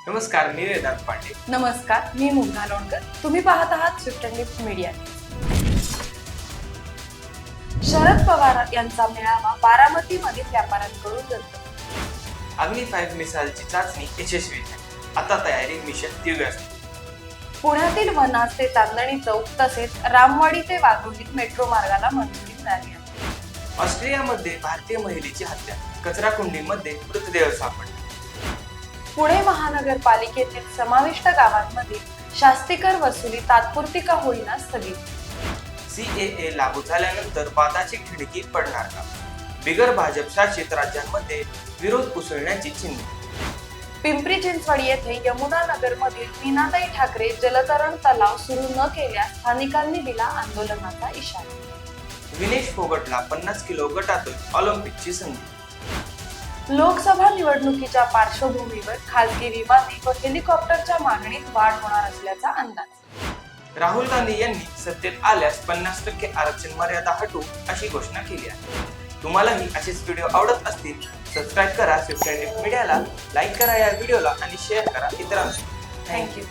नमस्कार, मी वेदांत पांडे. नमस्कार, मी मुग्धा लोणकर. तुम्ही पाहत आहात Swift and lift media. Sharad Pawar यांचा मेळावा बारामतीमधील व्यापाऱ्यांकडून रद्द. अग्नी 5 मिसाईलची चाचणी यशस्वी झाली. आता तयारी मिशन दिव्यास्त्र. पुण्यातील वनाज ते चांदणी चौक तसेच रामवाडी ते वाघोली मेट्रो मार्गाला मंजुरी मिळाली आहे. ऑस्ट्रेलियामध्ये भारतीय महिलेची हत्या, कचरा कुंडीमध्ये मृतदेह सापडला. पुणे महानगरपालिकेतील समाविष्ट गावांमध्ये शास्तीकर वसुली तात्पुरती का होईना स्थगित. CAA लागू झाल्यानंतर वादाची खिडकी पडणार का? बिगर भाजप शासित राज्यांमध्ये विरोध उसळण्याची चिन्ह. पिंपरी चिंचवड येथे यमुना नगरमधील मीनाताई ठाकरे जलतरण तलाव सुरू न केल्यास स्थानिकांनी दिला आंदोलनाचा इशारा. विनेश फोगटला 50 किलो गटातून ऑलिम्पिकची संधी. लोकसभा निवडणुकीच्या पार्श्वभूमीवर खासगी विमाने व हेलिकॉप्टरच्या मागणीत वाढ होणार असल्याचा अंदाज. राहुल गांधी यांनी सत्तेत आल्यास 50% आरक्षण मर्यादा हटवू अशी घोषणा केली आहे. तुम्हालाही असेच व्हिडिओ आवडत असतील, सबस्क्राईब करा स्विफ्ट अँड लिफ्ट मीडियाला, लाईक करा या व्हिडिओला आणि शेअर करा इतरांना. थँक्यू.